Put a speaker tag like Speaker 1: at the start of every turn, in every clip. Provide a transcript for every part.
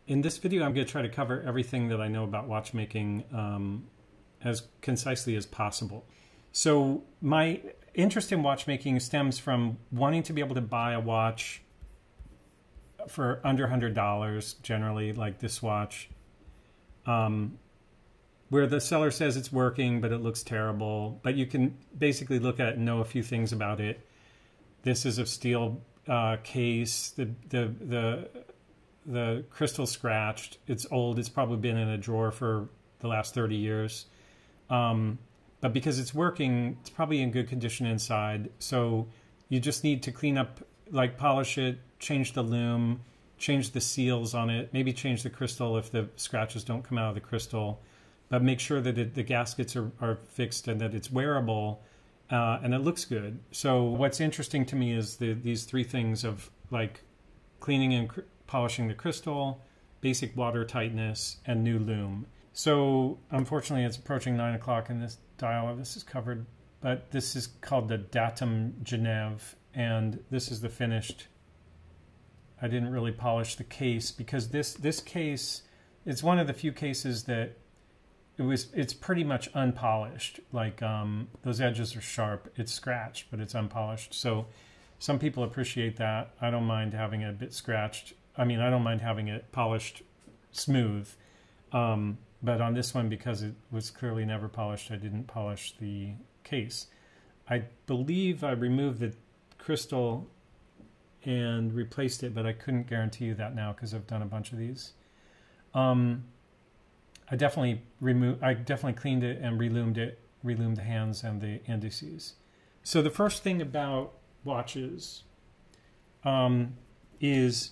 Speaker 1: In this video, I'm going to try to cover everything that I know about watchmaking as concisely as possible. So my interest in watchmaking stems from wanting to be able to buy a watch for under $100, generally, like this watch, where the seller says it's working, but it looks terrible. But you can basically look at it and know a few things about it. This is a steel case. The crystal scratched. It's old. It's probably been in a drawer for the last 30 years. But because it's working, it's probably in good condition inside. So you just need to clean up, like polish it, change the lume, change the seals on it, maybe change the crystal if the scratches don't come out of the crystal. But make sure that the gaskets are fixed and that it's wearable and it looks good. So what's interesting to me is these three things of like cleaning and polishing the crystal, basic water tightness, and new lume. So unfortunately it's approaching 9 o'clock and this dial of this is covered, but this is called the Datum Genève, and this is the finished. I didn't really polish the case because this case, it's one of the few cases that it's pretty much unpolished. Like those edges are sharp. It's scratched, but it's unpolished. So some people appreciate that. I don't mind having it a bit scratched. I mean, I don't mind having it polished smooth. But on this one, because it was clearly never polished, I didn't polish the case. I believe I removed the crystal and replaced it, but I couldn't guarantee you that now because I've done a bunch of these. I definitely cleaned it and relumed the hands and the indices. So the first thing about watches is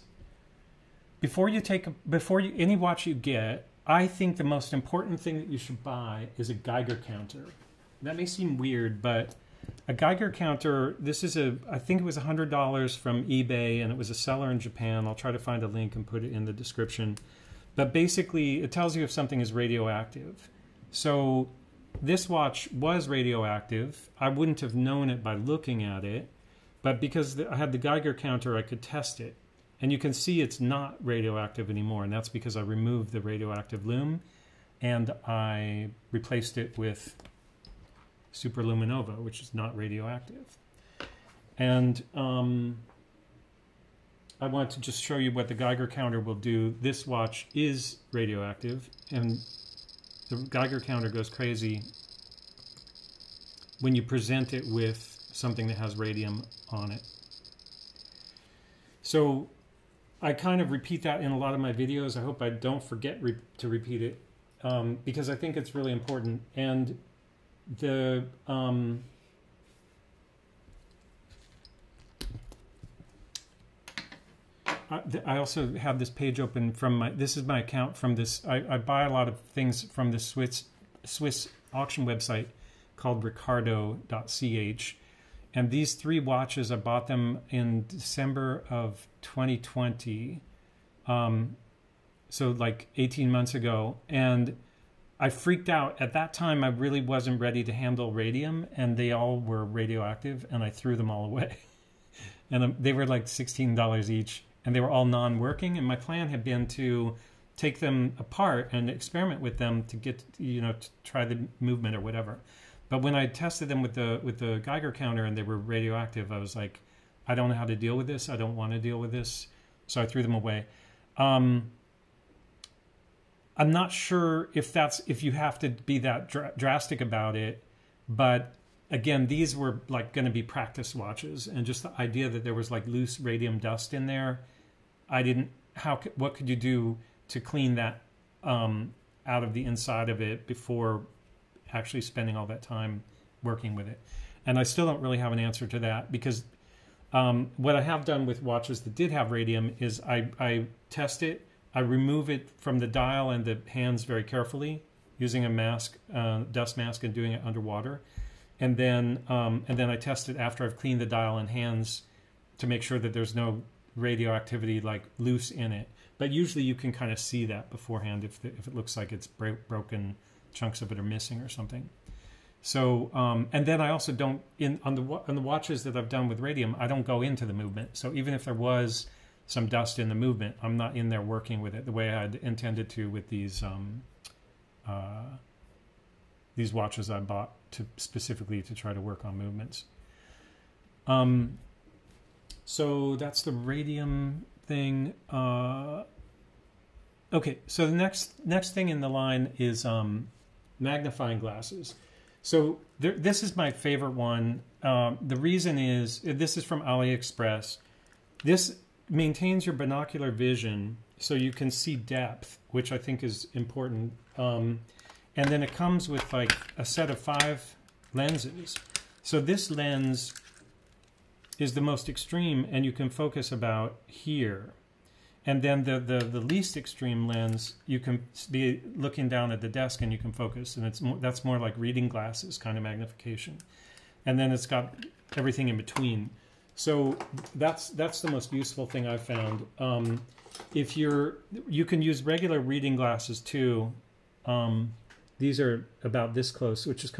Speaker 1: any watch you get, I think the most important thing that you should buy is a Geiger counter. That may seem weird, but a Geiger counter, I think it was $100 from eBay, and it was a seller in Japan. I'll try to find a link and put it in the description. But basically, it tells you if something is radioactive. So this watch was radioactive. I wouldn't have known it by looking at it, but because I had the Geiger counter, I could test it. And you can see it's not radioactive anymore, and that's because I removed the radioactive lume and I replaced it with Superluminova, which is not radioactive. And I want to just show you what the Geiger counter will do. This watch is radioactive, and the Geiger counter goes crazy when you present it with something that has radium on it. So I kind of repeat that in a lot of my videos. I hope I don't forget to repeat it because I think it's really important. And I also have this page open from this is my account from this. I buy a lot of things from this Swiss auction website called Ricardo.ch. And these three watches, I bought them in December of 2020. So like 18 months ago. And I freaked out. At that time, I really wasn't ready to handle radium, and they all were radioactive, and I threw them all away. And they were like $16 each, and they were all non-working. And my plan had been to take them apart and experiment with them to get, to try the movement or whatever. But when I tested them with the Geiger counter and they were radioactive, I was like, I don't know how to deal with this. I don't want to deal with this. So I threw them away. I'm not sure if you have to be that drastic about it. But again, these were like going to be practice watches. And just the idea that there was like loose radium dust in there, what could you do to clean that out of the inside of it before actually spending all that time working with it? And I still don't really have an answer to that, because what I have done with watches that did have radium is I test it, I remove it from the dial and the hands very carefully using a mask, dust mask, and doing it underwater. And then I test it after I've cleaned the dial and hands to make sure that there's no radioactivity like loose in it. But usually you can kind of see that beforehand if it looks like it's broken, chunks of it are missing or something. So and then I also don't on the watches that I've done with radium, I don't go into the movement. So even if there was some dust in the movement. I'm not in there working with it the way I'd intended to with these watches I bought specifically to try to work on movements. So that's the radium thing. Okay, so the next thing in the line is magnifying glasses. So this is my favorite one. The reason is, this is from AliExpress. This maintains your binocular vision so you can see depth, which I think is important. And then it comes with like a set of 5 lenses. So this lens is the most extreme, and you can focus about here. And then the least extreme lens, you can be looking down at the desk and you can focus, and that's more like reading glasses kind of magnification. And then it's got everything in between. So that's the most useful thing I've found. If you can use regular reading glasses too. These are about this close, which is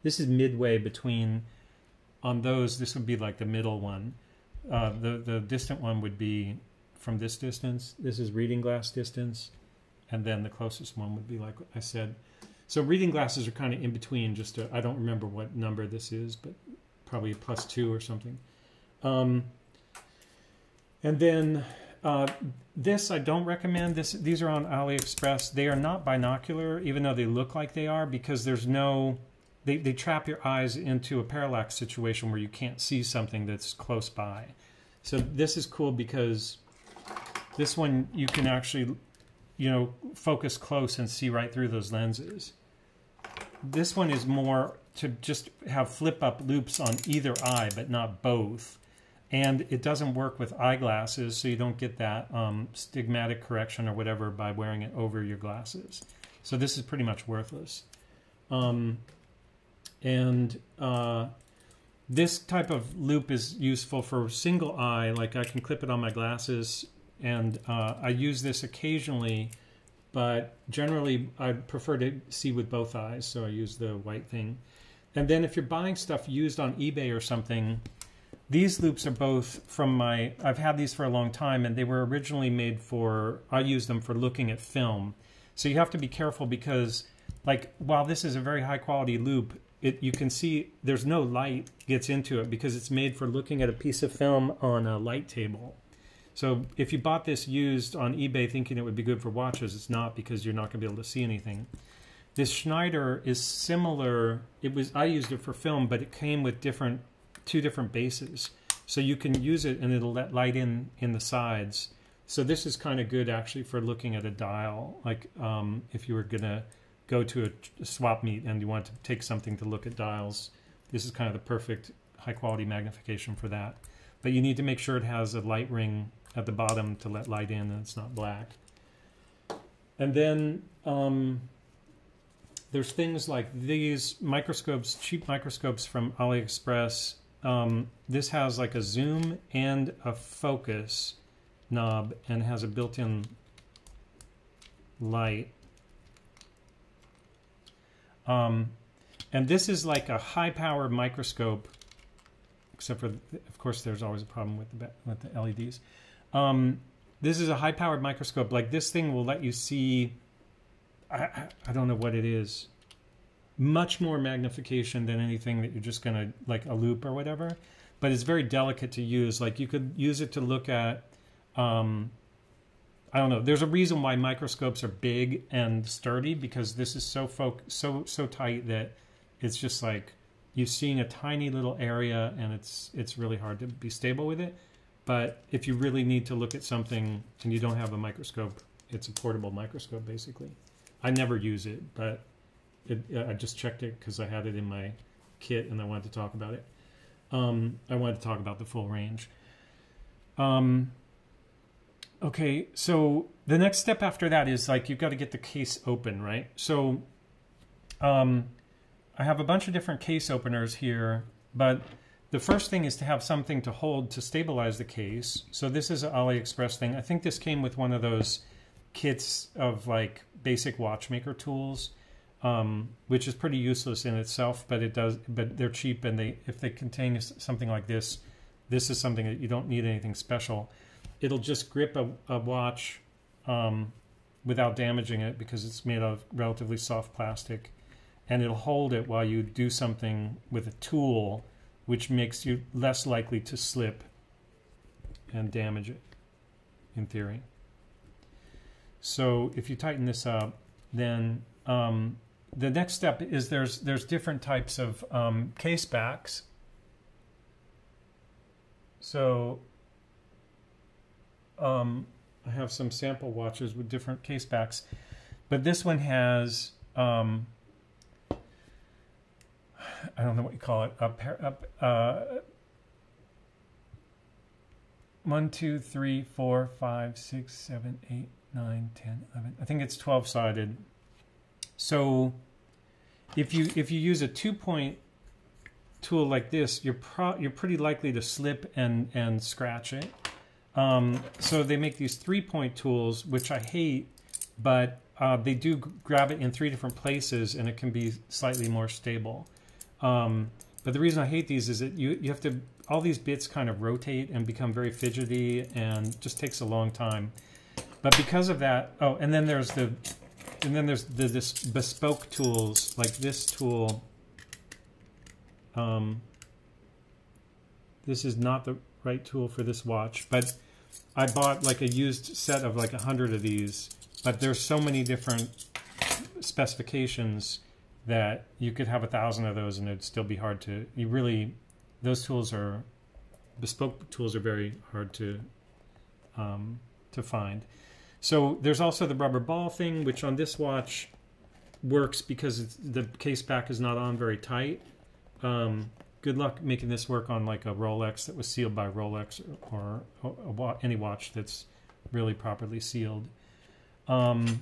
Speaker 1: this is midway between. On those, this would be like the middle one. The distant one would be from this distance. This is reading glass distance. And then the closest one would be like I said. So reading glasses are kind of in between. I don't remember what number this is, but probably +2 or something. And then this I don't recommend. These are on AliExpress. They are not binocular, even though they look like they are, because there's no... They trap your eyes into a parallax situation where you can't see something that's close by. So this is cool because this one you can actually, focus close and see right through those lenses. This one is more to just have flip-up loops on either eye, but not both. And it doesn't work with eyeglasses, so you don't get that stigmatic correction or whatever by wearing it over your glasses. So this is pretty much worthless. This type of loop is useful for single eye, like I can clip it on my glasses, and I use this occasionally, but generally I prefer to see with both eyes, so I use the white thing. And then if you're buying stuff used on eBay or something, these loops are both from I've had these for a long time, and they were originally made I use them for looking at film. So you have to be careful because, like, while this is a very high quality loop, you can see there's no light gets into it because it's made for looking at a piece of film on a light table. So if you bought this used on eBay thinking it would be good for watches, it's not, because you're not going to be able to see anything. This Schneider is similar. I used it for film, but it came with 2 different bases. So you can use it and it'll let light in the sides. So this is kind of good actually for looking at a dial. Like if you were going to go to a swap meet and you want to take something to look at dials, this is kind of the perfect high quality magnification for that. But you need to make sure it has a light ring at the bottom to let light in and it's not black. And then there's things like these microscopes, cheap microscopes from AliExpress. This has like a zoom and a focus knob and has a built-in light. And this is like a high-powered microscope, except for, of course, there's always a problem with the LEDs. This is a high-powered microscope. Like, this thing will let you see, I don't know what it is, much more magnification than anything that you're just going to, like a loop or whatever. But it's very delicate to use. Like, you could use it to look at, I don't know. There's a reason why microscopes are big and sturdy, because this is so tight that it's just like you're seeing a tiny little area, and it's really hard to be stable with it. But if you really need to look at something and you don't have a microscope, it's a portable microscope basically. I never use it, but I just checked it because I had it in my kit and I wanted to talk about it. I wanted to talk about the full range. Okay, so the next step after that is like you've got to get the case open, right? So I have a bunch of different case openers here, but the first thing is to have something to hold to stabilize the case. So this is an AliExpress thing. I think this came with one of those kits of like basic watchmaker tools, which is pretty useless in itself, but they're cheap, and if they contain something like this, this is something that you don't need anything special. it'll just grip a watch without damaging it because it's made of relatively soft plastic, and it'll hold it while you do something with a tool, which makes you less likely to slip and damage it, in theory. So if you tighten this up, then the next step is there's different types of case backs. So I have some sample watches with different case backs, but this one has I don't know what you call it, 1, 2, 3, 4, 5, 6, 7, 8, 9, 10, 11. I think it's 12-sided. So if you use a 2-point tool like this, you're pretty likely to slip and scratch it. So they make these 3-point tools, which I hate, but they do grab it in 3 different places, and it can be slightly more stable. But the reason I hate these is that you have to, all these bits kind of rotate and become very fidgety, and just takes a long time. But because of that, oh, and then there's this bespoke tools, like this tool. This is not the right tool for this watch, but I bought like a used set of like 100 of these, but there's so many different specifications that you could have 1,000 of those and it'd still be hard to, those tools are, bespoke tools are very hard to find. So there's also the rubber ball thing, which on this watch works because the case back is not on very tight. Good luck making this work on like a Rolex that was sealed by Rolex, or any watch that's really properly sealed. And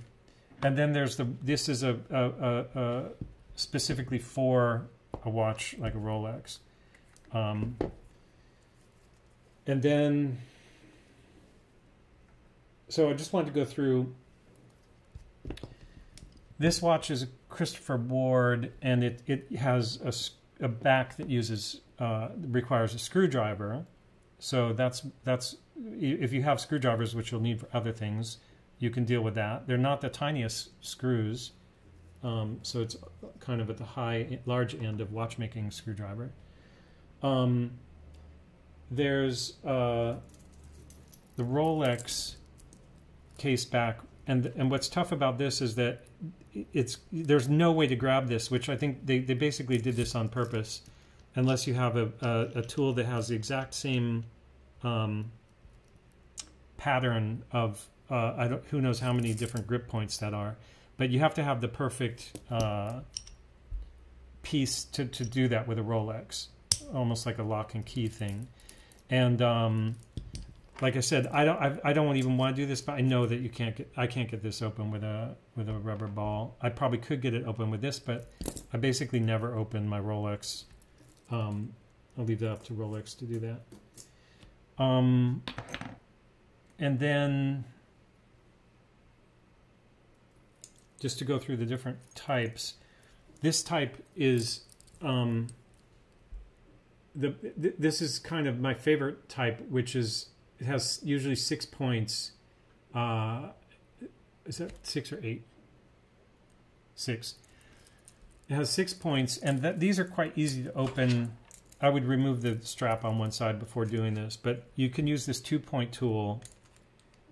Speaker 1: then there's this is a specifically for a watch like a Rolex. And then, so I just wanted to go through. This watch is a Christopher Ward, and it has a back that uses requires a screwdriver. So that's if you have screwdrivers, which you'll need for other things, you can deal with that. They're not the tiniest screws, so it's kind of at the large end of watchmaking screwdriver. There's the Rolex case back, and what's tough about this is that there's no way to grab this, which I think they basically did this on purpose, unless you have a tool that has the exact same pattern of who knows how many different grip points that are, but you have to have the perfect piece to do that with a Rolex, almost like a lock and key thing. And like I said, I don't even want to do this, but I know that I can't get this open with a rubber ball. I probably could get it open with this, but I basically never open my Rolex. I'll leave that up to Rolex to do that. And then just to go through the different types, this type is this is kind of my favorite type, which is, it has usually 6 points. Is that 6 or 8? 6. It has 6 points, and these are quite easy to open. I would remove the strap on one side before doing this, but you can use this 2-point tool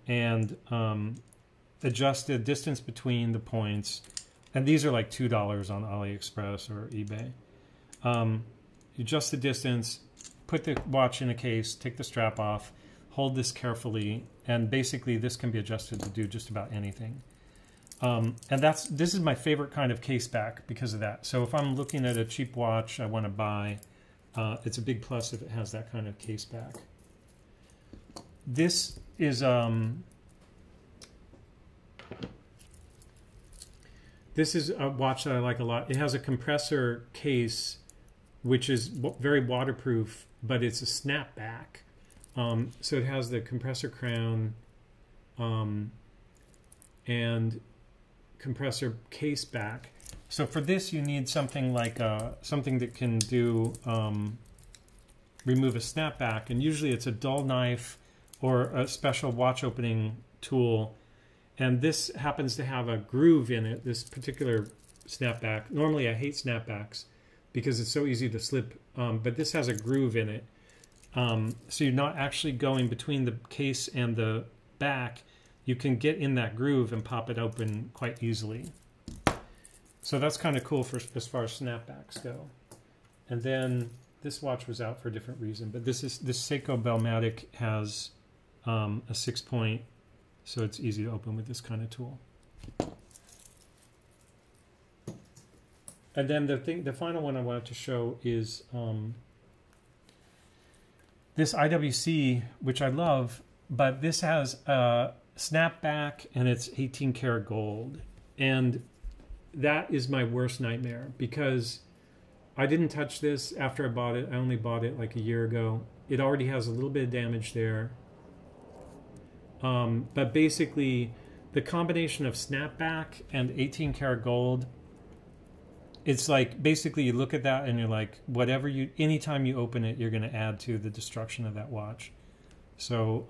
Speaker 1: and adjust the distance between the points. And these are like $2 on AliExpress or eBay. You adjust the distance, put the watch in a case, take the strap off, hold this carefully, and basically this can be adjusted to do just about anything. And this is my favorite kind of case back because of that. So if I'm looking at a cheap watch I want to buy, it's a big plus if it has that kind of case back. This is a watch that I like a lot. It has a compressor case, which is very waterproof, but it's a snapback. So it has the compressor crown and compressor case back. So for this, you need something like something that can do remove a snapback, and usually it's a dull knife or a special watch opening tool. And this happens to have a groove in it, this particular snapback. Normally I hate snapbacks because it's so easy to slip, but this has a groove in it. So you're not actually going between the case and the back. You can get in that groove and pop it open quite easily. So that's kind of cool for as far as snapbacks go. And then this watch was out for a different reason, but this Seiko Bellmatic has a 6-point, so it's easy to open with this kind of tool. And then the final one I wanted to show is this IWC, which I love, but this has a snapback and it's 18 karat gold. And that is my worst nightmare because I didn't touch this after I bought it. I only bought it like a year ago. It already has a little bit of damage there. But basically, the combination of snapback and 18 karat gold, it's like basically you look at that and you're like, whatever you, anytime you open it, you're going to add to the destruction of that watch. So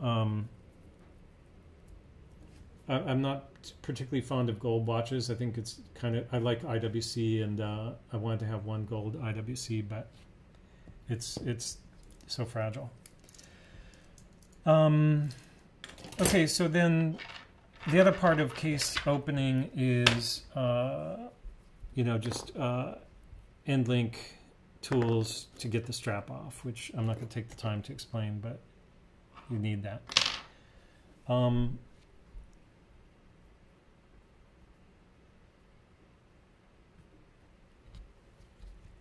Speaker 1: I'm not particularly fond of gold watches. I think it's kind of, I like IWC, and I wanted to have one gold IWC, but it's so fragile. Okay, so then the other part of case opening is, you know, just end link tools to get the strap off, which I'm not going to take the time to explain, but you need that.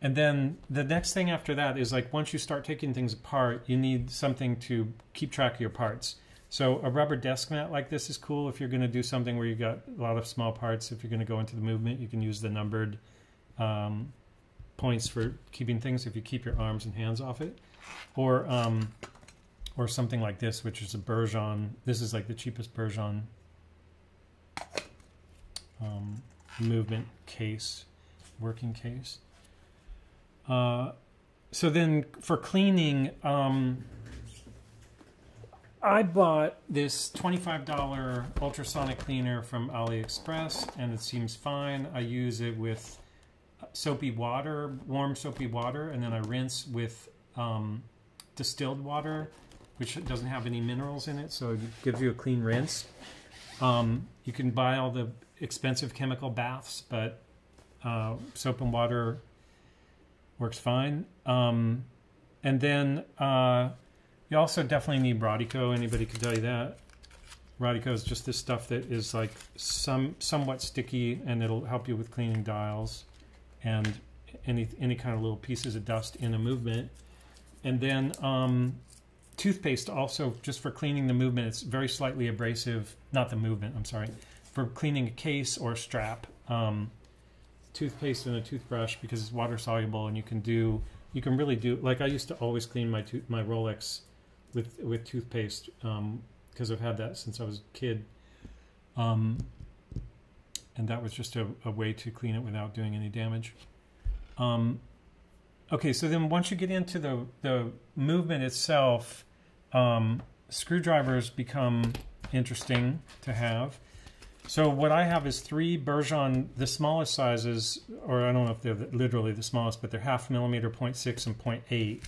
Speaker 1: And then the next thing after that is like once you start taking things apart, you need something to keep track of your parts. So a rubber desk mat like this is cool if you're going to do something where you got a lot of small parts. If you're going to go into the movement, you can use the numbered points for keeping things if you keep your arms and hands off it. Or something like this, which is a Bergeon. This is like the cheapest Bergeon movement case, working case. So then for cleaning, I bought this $25 ultrasonic cleaner from AliExpress, and it seems fine. I use it with soapy water, warm soapy water, and then I rinse with distilled water, which doesn't have any minerals in it, so it gives you a clean rinse. You can buy all the expensive chemical baths, but soap and water works fine. And then you also definitely need Rodico. Anybody can tell you that. Rodico is just this stuff that is like somewhat sticky, and it'll help you with cleaning dials and any kind of little pieces of dust in a movement. And then toothpaste also, just for cleaning the movement. It's very slightly abrasive, not the movement, I'm sorry, for cleaning a case or a strap. Toothpaste and a toothbrush, because it's water soluble, and you can really do, like I used to always clean my Rolex with toothpaste because I've had that since I was a kid, and that was just a way to clean it without doing any damage. Okay, so then once you get into the movement itself, screwdrivers become interesting to have. So what I have is 3 Bergeon, the smallest sizes, or I don't know if they're literally the smallest, but they're 0.5 millimeter, 0.6, and 0.8.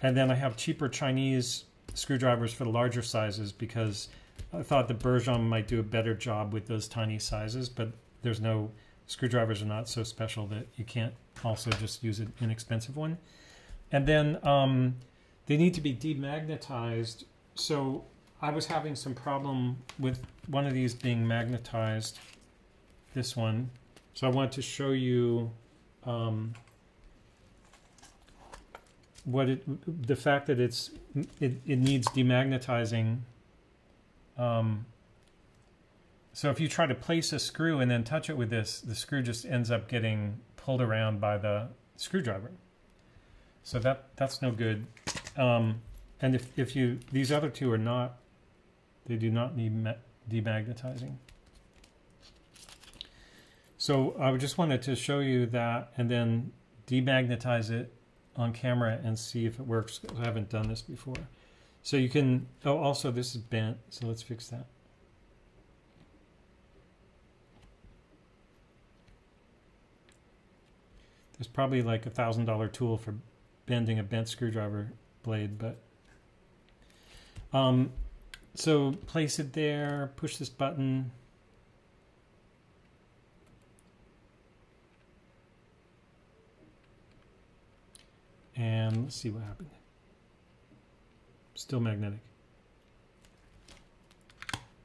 Speaker 1: And then I have cheaper Chinese screwdrivers for the larger sizes because I thought the Bergeon might do a better job with those tiny sizes, but there's no, screwdrivers are not so special that you can't also just use an inexpensive one. And then they need to be demagnetized. So I was having some problem with one of these being magnetized, this one. So I want to show you the fact that it needs demagnetizing. So if you try to place a screw and then touch it with this, the screw just ends up getting pulled around by the screwdriver. So that's no good. And if these other two are not, they do not need demagnetizing. So I just wanted to show you that and then demagnetize it on camera and see if it works. I haven't done this before. So you can, oh, also this is bent, so let's fix that. There's probably like $1,000 tool for bending a bent screwdriver blade, but so place it there, push this button. And let's see what happened. Still magnetic.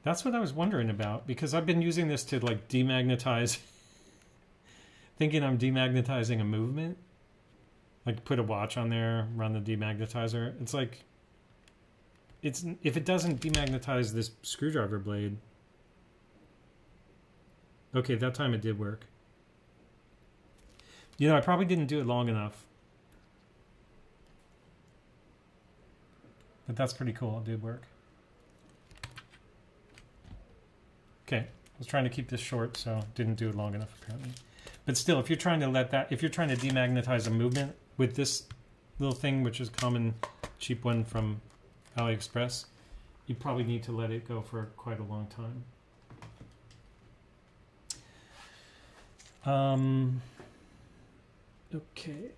Speaker 1: That's what I was wondering about, because I've been using this to like demagnetize, thinking I'm demagnetizing a movement. Like put a watch on there, run the demagnetizer. It's like, if it doesn't demagnetize this screwdriver blade. Okay, that time it did work. You know, I probably didn't do it long enough. But that's pretty cool. It did work. Okay, I was trying to keep this short, so didn't do it long enough apparently. But still, if you're trying to if you're trying to demagnetize a movement with this little thing, which is common, cheap one from AliExpress, you probably need to let it go for quite a long time. Okay.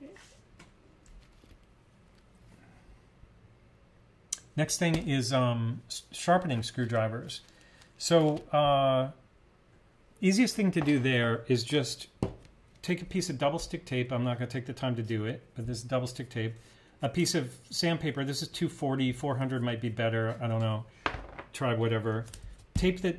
Speaker 1: Next thing is sharpening screwdrivers. So easiest thing to do there is just take a piece of double stick tape. I'm not going to take the time to do it, but this is double stick tape. A piece of sandpaper. This is 240, 400 might be better. I don't know. Try whatever. Tape the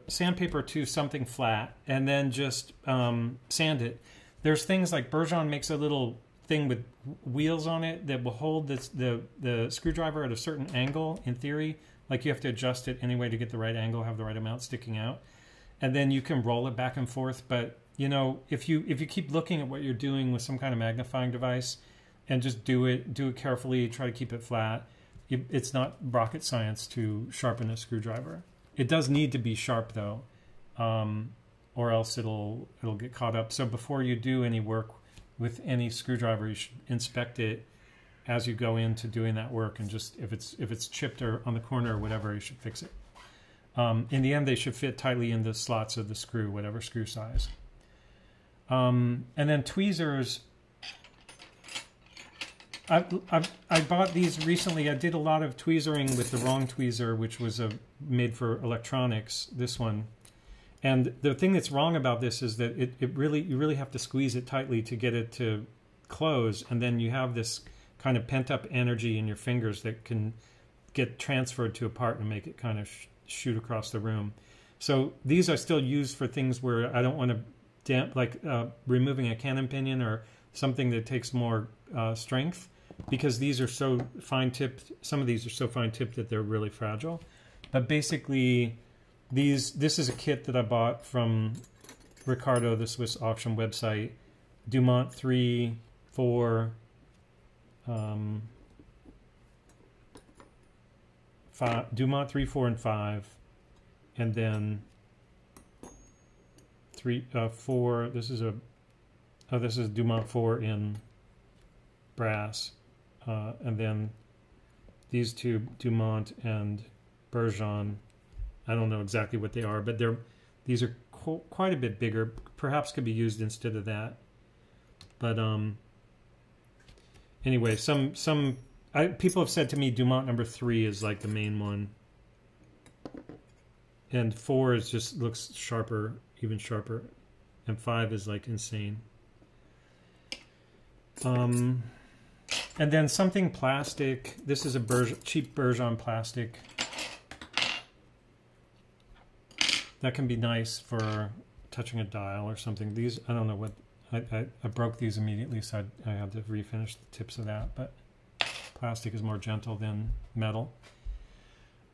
Speaker 1: sandpaper to something flat, and then just sand it. There's things like Bergeon makes a little thing with wheels on it that will hold the screwdriver at a certain angle. In theory, like you have to adjust it anyway to get the right angle, have the right amount sticking out, and then you can roll it back and forth. But you know, if you keep looking at what you're doing with some kind of magnifying device and just do it carefully, try to keep it flat, it's not rocket science to sharpen a screwdriver. It does need to be sharp though, or else it'll get caught up. So before you do any work with any screwdriver, you should inspect it as you go into doing that work, and just if it's chipped or on the corner or whatever, you should fix it. In the end, they should fit tightly in the slots of the screw, whatever screw size. And then tweezers. I bought these recently. I did a lot of tweezering with the wrong tweezer, which was made for electronics. This one. And the thing that's wrong about this is that you really have to squeeze it tightly to get it to close, and then you have this kind of pent-up energy in your fingers that can get transferred to a part and make it kind of shoot across the room. So these are still used for things where I don't want to like removing a cannon pinion or something that takes more strength, because these are so fine-tipped. Some of these are so fine-tipped that they're really fragile. But basically, this is a kit that I bought from Ricardo, the Swiss auction website. Dumont 3, 4, 5, Dumont 3, 4, and 5, and then 4. This is Dumont 4 in brass, and then these two, Dumont and Bergeon. I don't know exactly what they are, but these are quite a bit bigger. Perhaps could be used instead of that. But anyway, people have said to me Dumont number 3 is like the main one, and 4 looks sharper, even sharper, and 5 is like insane. And then something plastic. This is a cheap Bergeon plastic. That can be nice for touching a dial or something. These, I don't know what, I broke these immediately, so I had to refinish the tips of that, but plastic is more gentle than metal.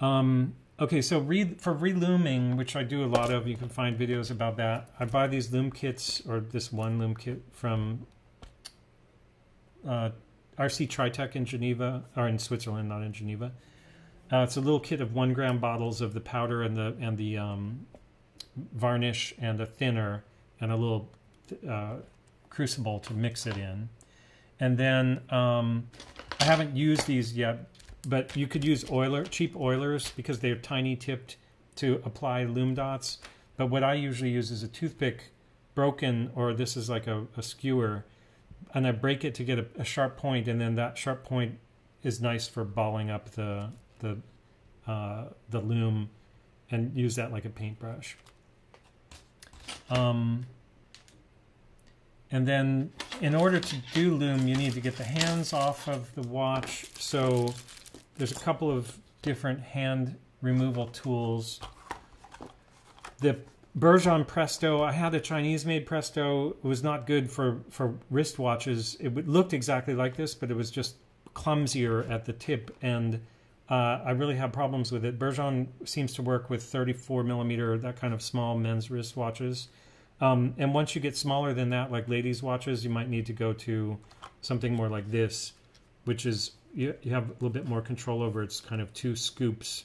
Speaker 1: Okay, so for relooming, which I do a lot of, you can find videos about that. I buy these loom kits, or this one loom kit from RC Tritech in Geneva, or in Switzerland, not in Geneva. It's a little kit of 1 gram bottles of the powder and the varnish and a thinner and a little crucible to mix it in. And then I haven't used these yet, but you could use cheap oilers because they're tiny tipped to apply lume dots. But what I usually use is a toothpick broken, or this is like a skewer, and I break it to get a sharp point, and then that sharp point is nice for balling up the lume, and use that like a paintbrush. And then in order to do lume, you need to get the hands off of the watch. So there's a couple of different hand removal tools. The Bergeon Presto, I had a Chinese-made Presto. It was not good for wristwatches. It looked exactly like this, but it was just clumsier at the tip, and I really have problems with it. Bergeon seems to work with 34 millimeter, that kind of small men's wristwatches. And once you get smaller than that, like ladies' watches, you might need to go to something more like this, which is, you have a little bit more control over. It's kind of 2 scoops.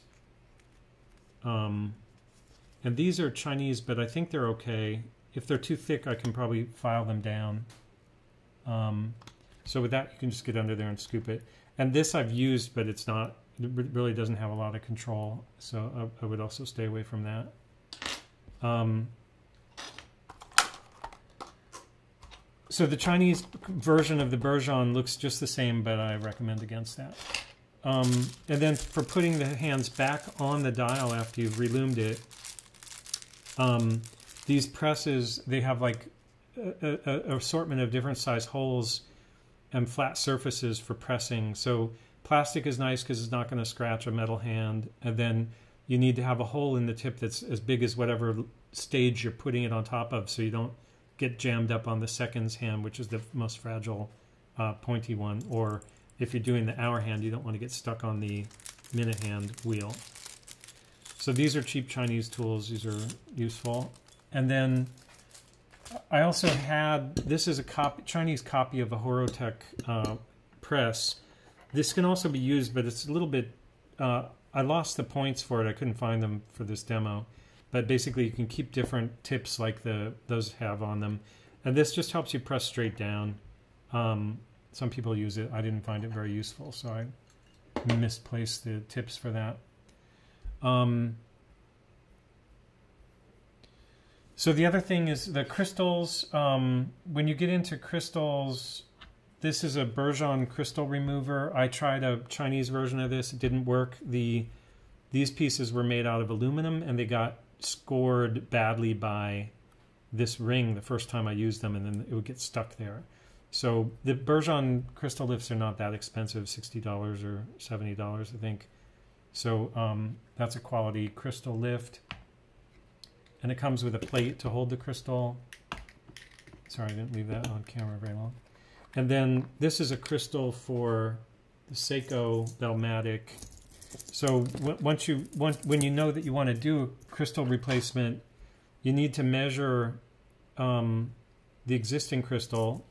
Speaker 1: And these are Chinese, but I think they're okay. If they're too thick, I can probably file them down. So with that, you can just get under there and scoop it. And this I've used, but it really doesn't have a lot of control. So I would also stay away from that. So the Chinese version of the Bergeon looks just the same, but I recommend against that. And then for putting the hands back on the dial after you've relumed it, these presses, they have like an assortment of different size holes and flat surfaces for pressing. So plastic is nice because it's not going to scratch a metal hand. And then you need to have a hole in the tip that's as big as whatever stage you're putting it on top of, so you don't get jammed up on the seconds hand, which is the most fragile pointy one. Or if you're doing the hour hand, you don't want to get stuck on the minute hand wheel. So these are cheap Chinese tools. These are useful. And then I also had, this is a Chinese copy of a Horotech press. This can also be used, but it's a little bit, I lost the points for it. I couldn't find them for this demo. But basically you can keep different tips like those have on them. And this just helps you press straight down. Some people use it. I didn't find it very useful, so I misplaced the tips for that. So the other thing is the crystals. When you get into crystals, this is a Bergeon crystal remover. I tried a Chinese version of this. It didn't work. These pieces were made out of aluminum, and they got scored badly by this ring the first time I used them, and then it would get stuck there. So the Bergeon crystal lifts are not that expensive, $60 or $70, I think. So that's a quality crystal lift. And it comes with a plate to hold the crystal. Sorry, I didn't leave that on camera very long. And then this is a crystal for the Seiko Bellmatic. So when you know that you want to do a crystal replacement, you need to measure the existing crystal.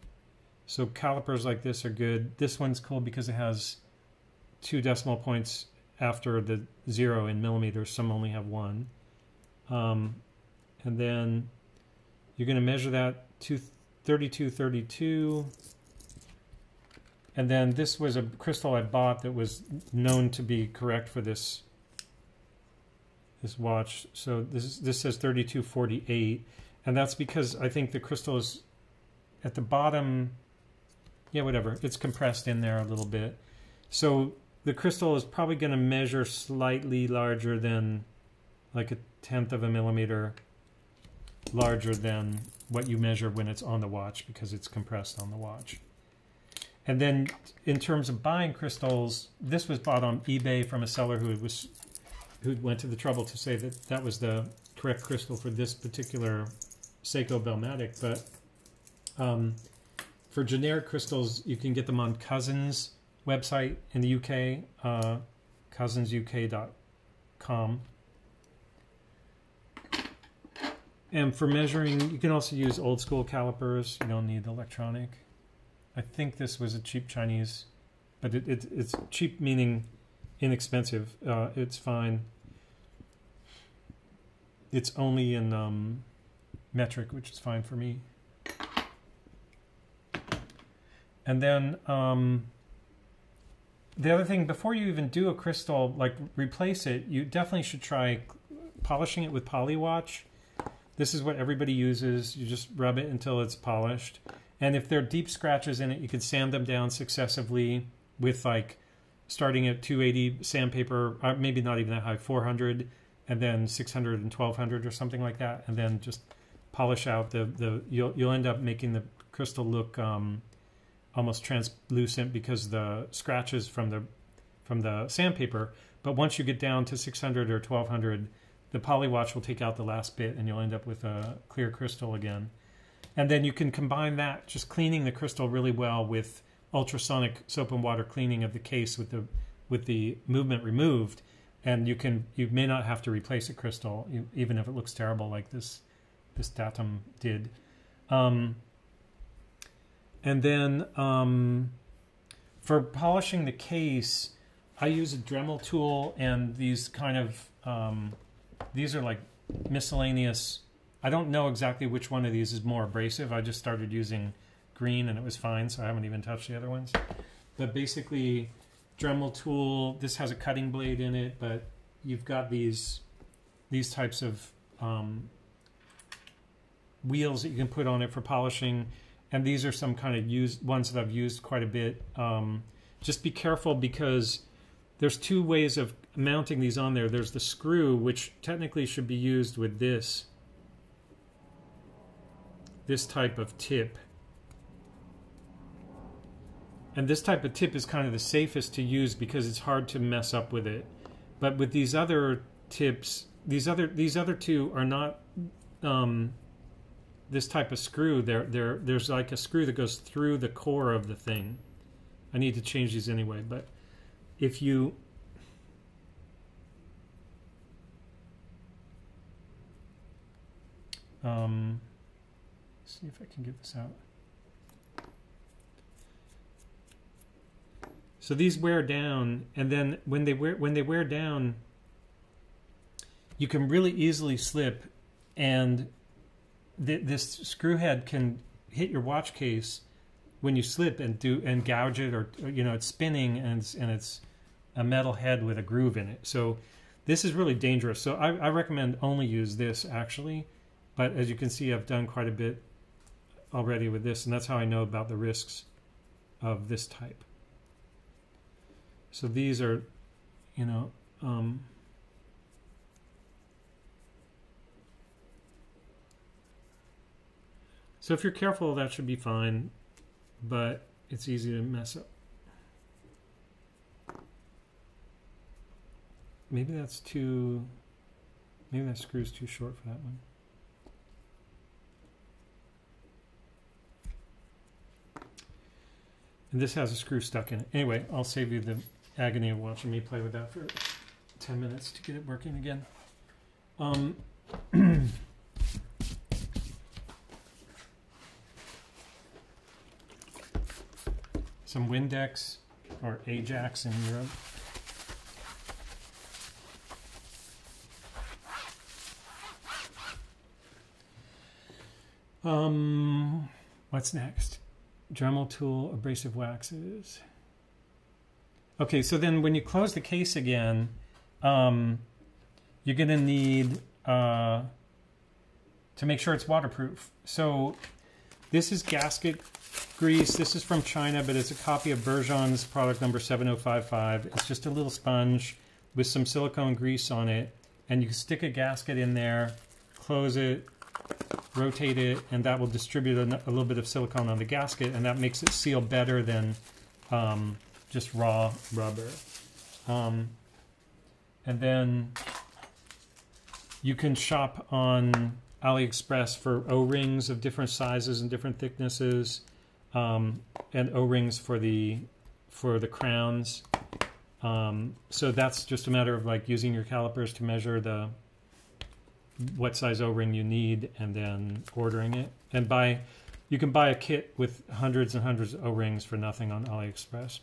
Speaker 1: So calipers like this are good. This one's cool because it has 2 decimal points after the 0 in millimeters. Some only have 1. And then you're going to measure that to 3232. And then this was a crystal I bought that was known to be correct for this watch. So this says 3248, and that's because I think the crystal is at the bottom. Yeah, whatever. It's compressed in there a little bit. So the crystal is probably going to measure slightly larger than, like, 1/10 of a millimeter larger than what you measure when it's on the watch, because it's compressed on the watch. And then in terms of buying crystals, this was bought on eBay from a seller who went to the trouble to say that that was the correct crystal for this particular Seiko Bellmatic. But for generic crystals, you can get them on Cousins website in the UK, cousinsuk.com. And for measuring, you can also use old school calipers. You don't need electronic. I think this was a cheap Chinese, but it's cheap meaning inexpensive. It's fine. It's only in metric, which is fine for me. And then the other thing, before you even do a crystal, like replace it, you definitely should try polishing it with Polywatch. This is what everybody uses. You just rub it until it's polished. And if there are deep scratches in it, you can sand them down successively with like starting at 280 sandpaper, maybe not even that high, 400, and then 600 and 1200 or something like that. And then just polish out you'll end up making the crystal look almost translucent because the scratches from the sandpaper. But once you get down to 600 or 1200, the Polywatch will take out the last bit and you'll end up with a clear crystal again. And then you can combine that, just cleaning the crystal really well, with ultrasonic soap and water cleaning of the case with the movement removed. And you may not have to replace a crystal, even if it looks terrible like this datum did. And then for polishing the case, I use a Dremel tool, and these kind of these are like miscellaneous. I don't know exactly which one of these is more abrasive. I just started using green and it was fine, so I haven't even touched the other ones. But basically, Dremel tool, this has a cutting blade in it, but you've got these types of wheels that you can put on it for polishing. And these are some kind of used ones that I've used quite a bit. Just be careful because there's two ways of mounting these on there. There's the screw, which technically should be used with this type of tip. And this type of tip is kind of the safest to use because it's hard to mess up with it. But with these other tips, these other two are not this type of screw. There's like a screw that goes through the core of the thing. I need to change these anyway, but if you see if I can get this out. So these wear down, and then when they wear down, you can really easily slip, and this screw head can hit your watch case when you slip and gouge it, or it's spinning, and it's a metal head with a groove in it. So this is really dangerous. So I recommend only use this actually, but as you can see, I've done quite a bit already with this, and that's how I know about the risks of this type. So these are, so if you're careful, that should be fine, but it's easy to mess up. Maybe that screw's too short for that one. And this has a screw stuck in it. Anyway, I'll save you the agony of watching me play with that for 10 minutes to get it working again. Some Windex, or Ajax in Europe. What's next? Dremel tool, abrasive waxes. Okay, so then when you close the case again, you're going to need to make sure it's waterproof. So this is gasket grease. This is from China, but it's a copy of Bergeon's product number 7055. It's just a little sponge with some silicone grease on it, and you can stick a gasket in there, close it, rotate it, and that will distribute a little bit of silicone on the gasket, and that makes it seal better than just raw rubber. And then you can shop on AliExpress for O-rings of different sizes and different thicknesses, and O-rings for the crowns. So that's just a matter of like using your calipers to measure what size O-ring you need, and then ordering it. And you can buy a kit with hundreds and hundreds of O-rings for nothing on AliExpress.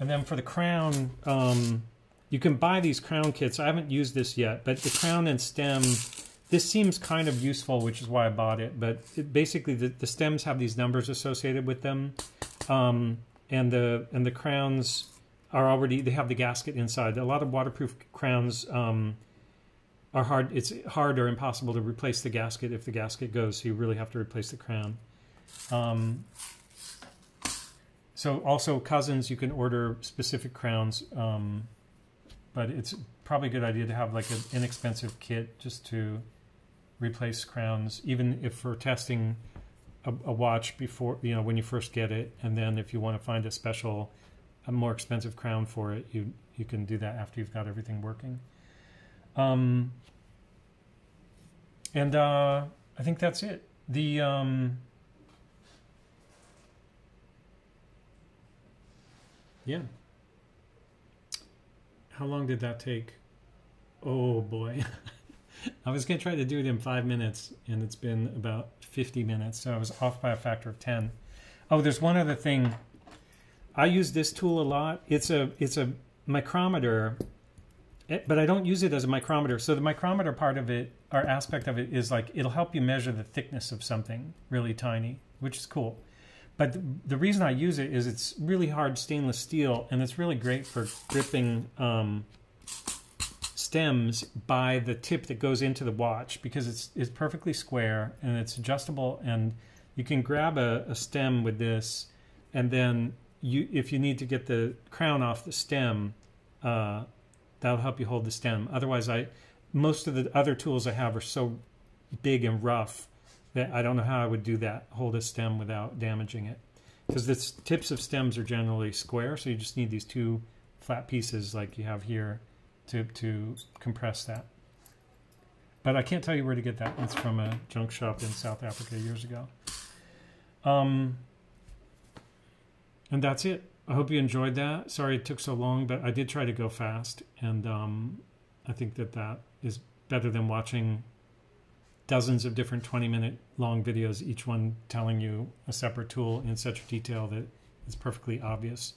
Speaker 1: And then for the crown, you can buy these crown kits. I haven't used this yet, but the crown and stem, this seems kind of useful, which is why I bought it. But basically, the stems have these numbers associated with them. and the crowns are already, they have the gasket inside. A lot of waterproof crowns are hard. It's hard or impossible to replace the gasket if the gasket goes, so you really have to replace the crown. So also Cousins, you can order specific crowns, but it's probably a good idea to have like an inexpensive kit just to replace crowns, even if for testing a watch before, you know, when you first get it, and then if you want to find a more expensive crown for it, you can do that after you've got everything working. And I think that's it. Yeah. How long did that take? Oh boy. I was going to try to do it in 5 minutes, and it's been about 50 minutes, so I was off by a factor of 10. Oh, there's one other thing. I use this tool a lot. It's a micrometer, but I don't use it as a micrometer. So the micrometer part of it, or aspect of it, is like it'll help you measure the thickness of something really tiny, which is cool. But the reason I use it is it's really hard stainless steel, and it's really great for gripping stems by the tip that goes into the watch, because it's perfectly square and it's adjustable, and you can grab a stem with this, and then if you need to get the crown off the stem, that'll help you hold the stem. Otherwise, most of the other tools I have are so big and rough that I don't know how I would do that, hold a stem without damaging it. Because the tips of stems are generally square, so you just need these two flat pieces like you have here to compress that. But I can't tell you where to get that. It's from a junk shop in South Africa years ago. And that's it. I hope you enjoyed that. Sorry it took so long, but I did try to go fast. And I think that is better than watching dozens of different 20-minute long videos, each one telling you a separate tool in such detail that it's perfectly obvious.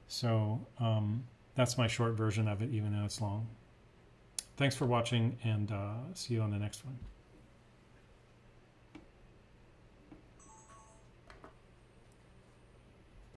Speaker 1: So that's my short version of it, even though it's long. Thanks for watching, and see you on the next one.